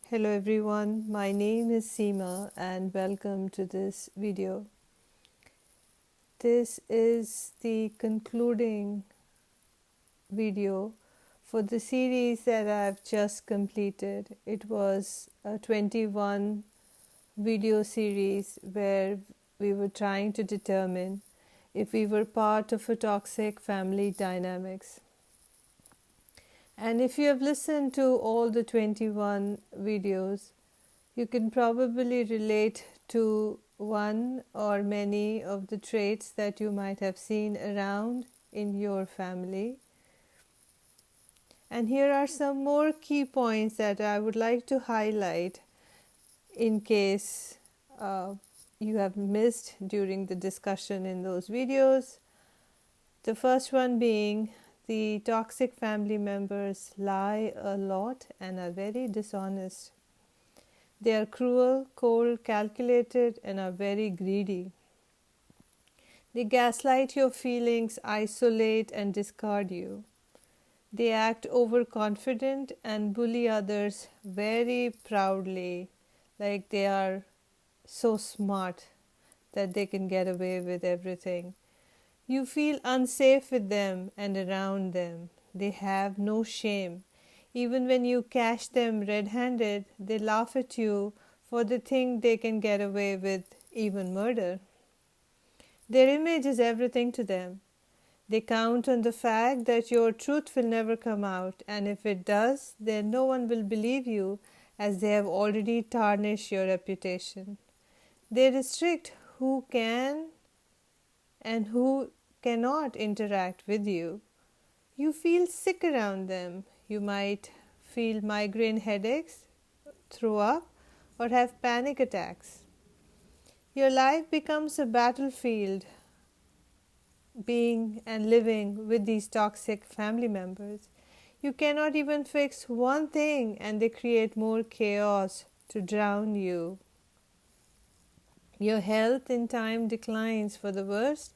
Hello everyone, my name is Seema and welcome to this video. This is the concluding video for the series that I've just completed. It was a 21 video series where we were trying to determine if we were part of a toxic family dynamics. And if you have listened to all the 21 videos, you can probably relate to one or many of the traits that you might have seen around in your family. And here are some more key points that I would like to highlight in case you have missed during the discussion in those videos. The first one being the toxic family members lie a lot and are very dishonest. They are cruel, cold, calculated, and are very greedy. They gaslight your feelings, isolate, and discard you. They act overconfident and bully others very proudly, like they are so smart that they can get away with everything. You feel unsafe with them and around them. They have no shame. Even when you catch them red-handed, they laugh at you for the thing they can get away with, even murder. Their image is everything to them. They count on the fact that your truth will never come out, and if it does, then no one will believe you, as they have already tarnished your reputation. They restrict who can and who cannot interact with you. You feel sick around them. You might feel migraine headaches, throw up, or have panic attacks. Your life becomes a battlefield being and living with these toxic family members. You cannot even fix one thing and they create more chaos to drown you. Your health in time declines for the worst,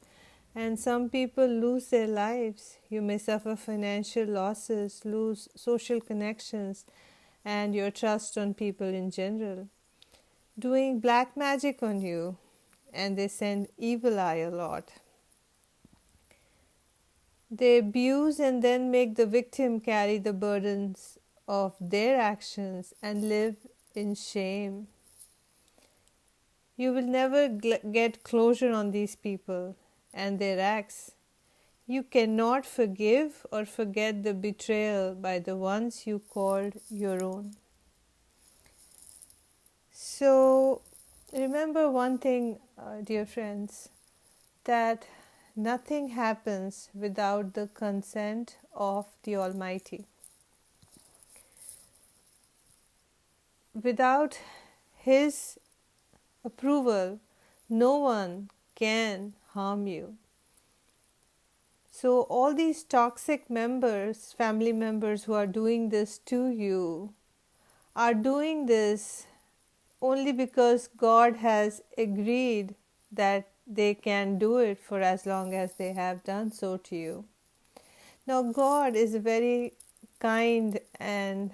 and some people lose their lives. You may suffer financial losses, lose social connections, and your trust on people in general. Doing black magic on you, and they send evil eye a lot. They abuse and then make the victim carry the burdens of their actions and live in shame. You will never get closure on these people and their acts. You cannot forgive or forget the betrayal by the ones you called your own. So, remember one thing, dear friends, that nothing happens without the consent of the Almighty. Without His approval, no one can harm you. So all these toxic members, family members who are doing this to you, are doing this only because God has agreed that they can do it for as long as they have done so to you. Now God is a very kind and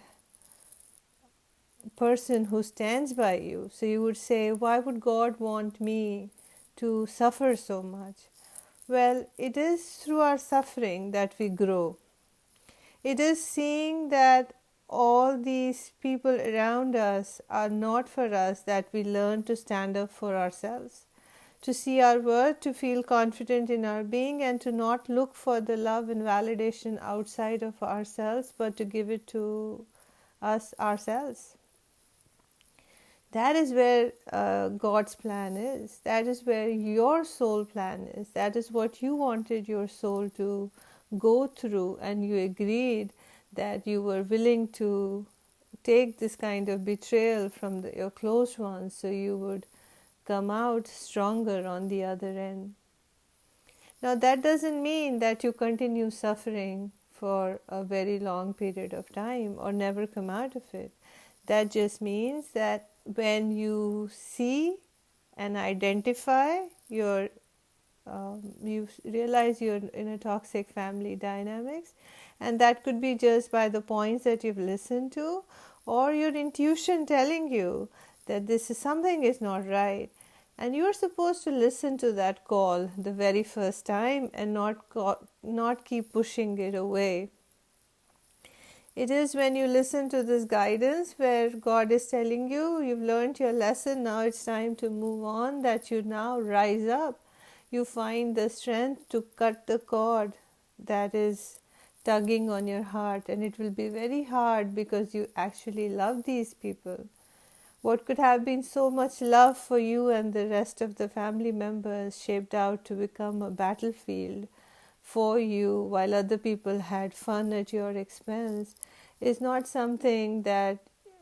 person who stands by you. So you would say, why would God want me to suffer so much? Well, it is through our suffering that we grow. It is seeing that all these people around us are not for us that we learn to stand up for ourselves, to see our worth, to feel confident in our being, and to not look for the love and validation outside of ourselves, but to give it to us ourselves. That is where God's plan is. That is where your soul plan is. That is what you wanted your soul to go through, and you agreed that you were willing to take this kind of betrayal from your close ones so you would come out stronger on the other end. Now that doesn't mean that you continue suffering for a very long period of time or never come out of it. That just means that when you see and identify you realize you're in a toxic family dynamics, and that could be just by the points that you've listened to, or your intuition telling you that this is something is not right, and you're supposed to listen to that call the very first time and not keep pushing it away. It is when you listen to this guidance where God is telling you, you've learned your lesson, now it's time to move on, that you now rise up. You find the strength to cut the cord that is tugging on your heart, and it will be very hard because you actually love these people. What could have been so much love for you and the rest of the family members shaped out to become a battlefield for you while other people had fun at your expense is not something that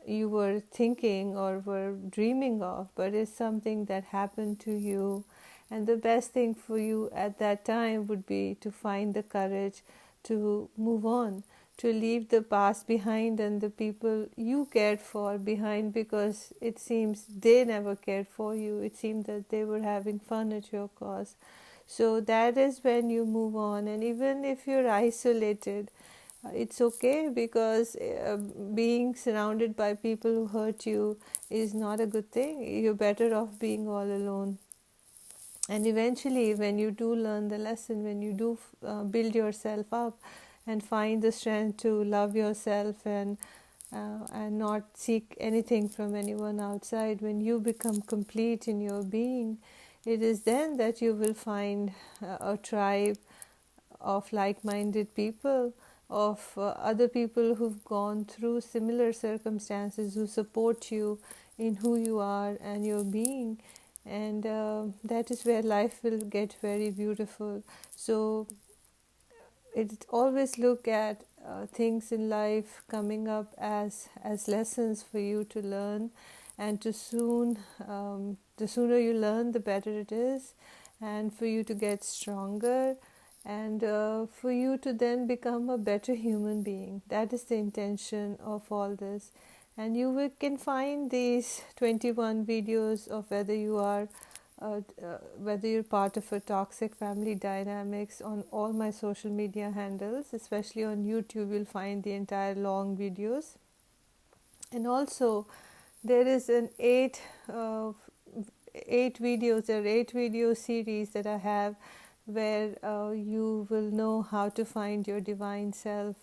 you were thinking or were dreaming of, but is something that happened to you. And the best thing for you at that time would be to find the courage to move on, to leave the past behind and the people you cared for behind, because it seems they never cared for you. It seemed that they were having fun at your cost. So that is when you move on. And even if you're isolated, it's okay, because being surrounded by people who hurt you is not a good thing. You're better off being all alone. And eventually, when you do learn the lesson, when you do build yourself up and find the strength to love yourself and not seek anything from anyone outside, when you become complete in your being, it is then that you will find a tribe of like-minded people, of other people who've gone through similar circumstances, who support you in who you are and your being. And that is where life will get very beautiful. So it always look at things in life coming up as lessons for you to learn, and the sooner you learn, the better it is, and for you to get stronger, and for you to then become a better human being. That is the intention of all this. And you can find these 21 videos of whether you're part of a toxic family dynamics on all my social media handles, especially on YouTube. You'll find the entire long videos. And also there is an eight videos or 8 video series that I have, where you will know how to find your divine self.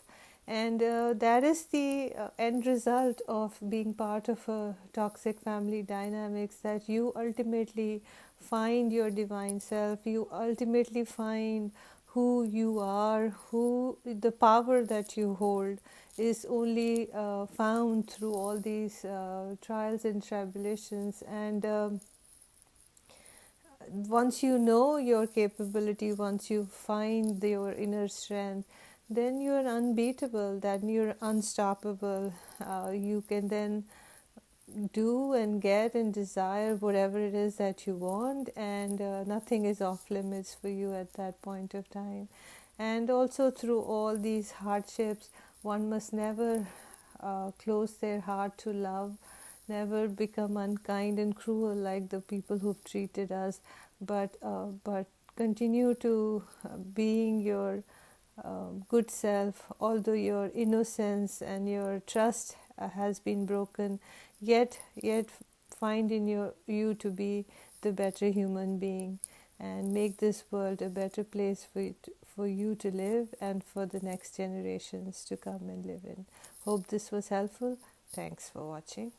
And that is the end result of being part of a toxic family dynamics, that you ultimately find your divine self. You ultimately find who you are, who the power that you hold is only found through all these trials and tribulations. And once you know your capability, once you find your inner strength, then you're unbeatable, then you're unstoppable. You can then do and get and desire whatever it is that you want, and nothing is off limits for you at that point of time. And also, through all these hardships, one must never close their heart to love, never become unkind and cruel like the people who've treated us, but continue to being your good self, although your innocence and your trust has been broken, yet find in you to be the better human being, and make this world a better place for you to live, and for the next generations to come and live in. Hope this was helpful. Thanks for watching.